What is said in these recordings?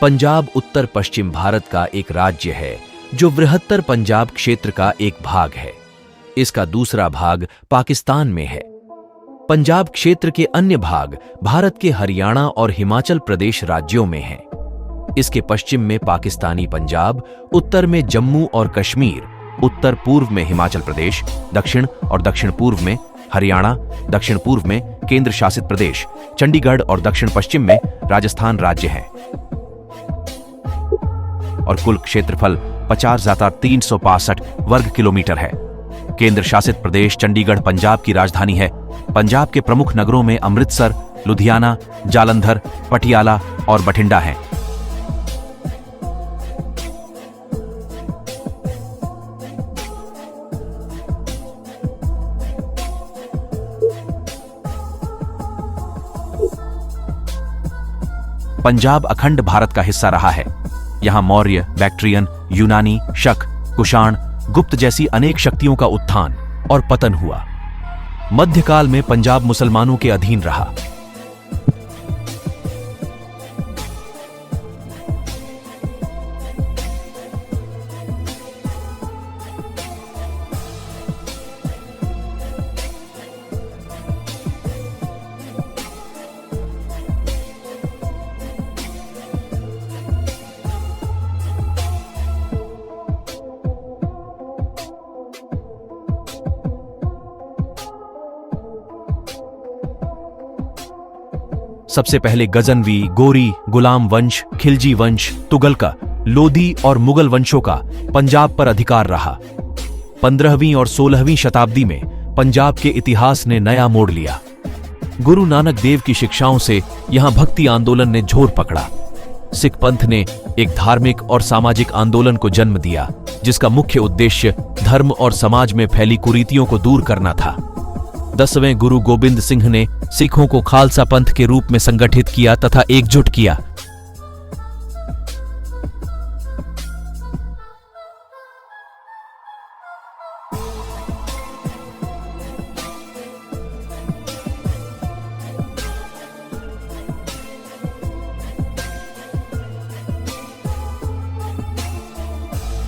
पंजाब उत्तर पश्चिम भारत का एक राज्य है जो बृहत्तर पंजाब क्षेत्र का एक भाग है। इसका दूसरा भाग पाकिस्तान में है। पंजाब क्षेत्र के अन्य भाग भारत के हरियाणा और हिमाचल प्रदेश राज्यों में हैं। इसके पश्चिम में पाकिस्तानी पंजाब, उत्तर में जम्मू और कश्मीर, उत्तर पूर्व में हिमाचल प्रदेश, दक्षिण और दक्षिण पूर्व में हरियाणा, दक्षिण पूर्व में केंद्र शासित प्रदेश चंडीगढ़ और दक्षिण पश्चिम में राजस्थान राज्य हैं। और कुल क्षेत्रफल 50,365 वर्ग किलोमीटर है। केंद्र शासित प्रदेश चंडीगढ़ पंजाब की राजधानी है। पंजाब के प्रमुख नगरों में अमृतसर, लुधियाना, जालंधर, पटियाला और बठिंडा हैं। पंजाब अखंड भारत का हिस्सा रहा है। यहां मौर्य, बैक्ट्रियन, यूनानी, शक, कुषाण, गुप्त जैसी अनेक शक्तियों का उत्थान और पतन हुआ। मध्यकाल में पंजाब मुसलमानों के अधीन रहा। सबसे पहले गजनवी, गोरी, गुलाम वंश, खिलजी वंश, तुगलका, लोधी और मुगल वंशों का पंजाब पर अधिकार रहा। 15वीं और 16वीं शताब्दी में पंजाब के इतिहास ने नया मोड़ लिया। गुरु नानक देव की शिक्षाओं से यहां भक्ति आंदोलन ने जोर पकड़ा। सिख पंथ ने एक धार्मिक और सामाजिक आंदोलन को जन्म दिया, जिसका मुख्य उद्देश्य धर्म और समाज में फैली कुरीतियों को दूर करना था। 10वें गुरु गोबिंद सिंह ने सिखों को खालसा पंथ के रूप में संगठित किया तथा एकजुट किया।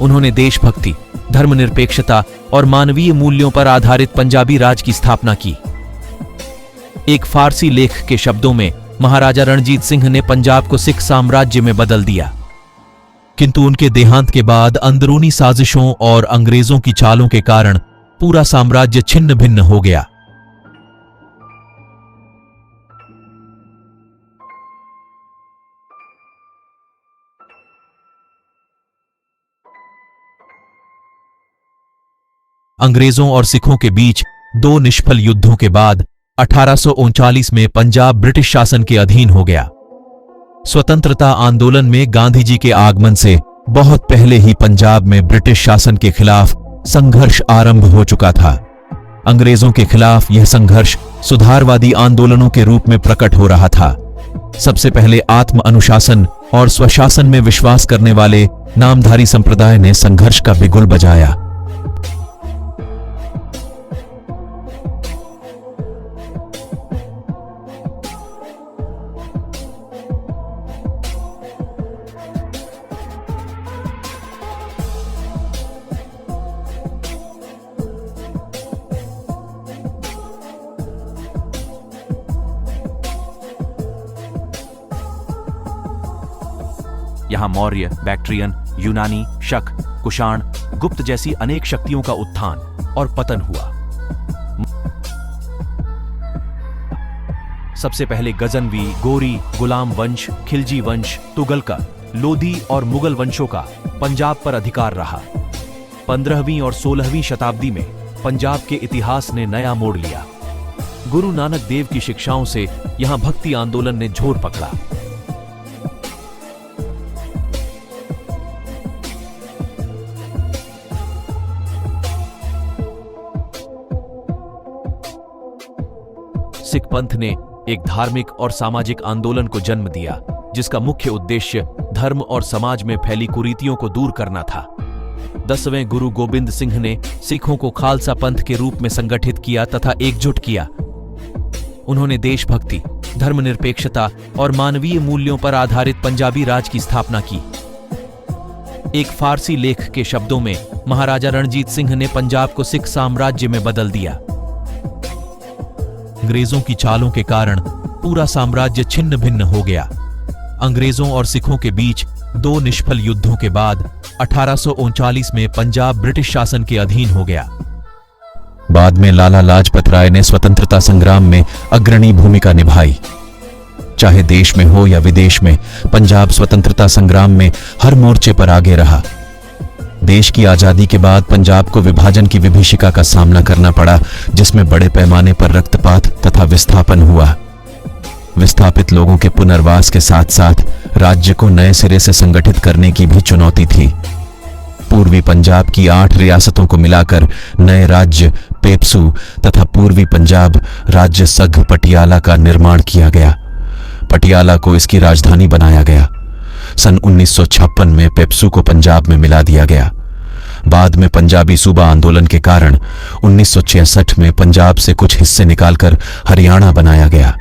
उन्होंने देशभक्ति, धर्मनिरपेक्षता और मानवीय मूल्यों पर आधारित पंजाबी राज की स्थापना की। एक फारसी लेख के शब्दों में महाराजा रणजीत सिंह ने पंजाब को सिख साम्राज्य में बदल दिया। किंतु उनके देहांत के बाद अंदरूनी साजिशों और अंग्रेजों की चालों के कारण पूरा साम्राज्य छिन्न भिन्न हो गया। अंग्रेजों और सिखों के बीच 2 निष्फल युद्धों के बाद 1839 में पंजाब ब्रिटिश शासन के अधीन हो गया। स्वतंत्रता आंदोलन में गांधी जी के आगमन से बहुत पहले ही पंजाब में ब्रिटिश शासन के खिलाफ संघर्ष आरंभ हो चुका था। अंग्रेजों के खिलाफ यह संघर्ष सुधारवादी आंदोलनों के रूप में प्रकट हो रहा था। सबसे पहले आत्म अनुशासन और स्वशासन में विश्वास करने वाले नामधारी संप्रदाय ने संघर्ष का बिगुल बजाया। यहां मौर्य, बैक्ट्रियन, यूनानी, शक, कुषाण, गुप्त जैसी अनेक शक्तियों का उत्थान और पतन हुआ। सबसे पहले गजनवी, गोरी, गुलाम वंश, खिलजी वंश, तुगलका, लोधी और मुगल वंशों का पंजाब पर अधिकार रहा। 15वीं और 16वीं शताब्दी में पंजाब के इतिहास ने नया मोड़ लिया। गुरु नानक देव की शिक्षाओं से यहां भक्ति आंदोलन ने जोर पकड़ा। सिख पंथ ने एक धार्मिक और सामाजिक आंदोलन को जन्म दिया, जिसका मुख्य उद्देश्य धर्म और समाज में फैली कुरीतियों को दूर करना था। 10वें गुरु गोबिंद सिंह ने सिखों को खालसा पंथ के रूप में संगठित किया तथा एकजुट किया। उन्होंने देशभक्ति, धर्मनिरपेक्षता और मानवीय मूल्यों पर आधारित पंजाबी राज की स्थापना की। एक फारसी लेख के शब्दों में महाराजा रणजीत सिंह ने पंजाब को सिख साम्राज्य में बदल दिया। अंग्रेजों की चालों के कारण पूरा साम्राज्य छिन्न भिन्न हो गया। अंग्रेजों और सिखों के बीच 2 निष्फल युद्धों के बाद 1839 में पंजाब ब्रिटिश शासन के अधीन हो गया। बाद में लाला लाजपत राय ने स्वतंत्रता संग्राम में अग्रणी भूमिका निभाई। चाहे देश में हो या विदेश में, पंजाब स्वतंत्रता संग्राम में हर मोर्चे पर आगे रहा। देश की आजादी के बाद पंजाब को विभाजन की विभीषिका का सामना करना पड़ा, जिसमें बड़े पैमाने पर रक्तपात तथा विस्थापन हुआ। विस्थापित लोगों के पुनर्वास के साथ साथ राज्य को नए सिरे से संगठित करने की भी चुनौती थी। पूर्वी पंजाब की 8 रियासतों को मिलाकर नए राज्य पेप्सू तथा पूर्वी पंजाब राज्य संघ पटियाला का निर्माण किया गया। पटियाला को इसकी राजधानी बनाया गया। सन 1956 में पेप्सू को पंजाब में मिला दिया गया। बाद में पंजाबी सूबा आंदोलन के कारण 1966 में पंजाब से कुछ हिस्से निकालकर हरियाणा बनाया गया।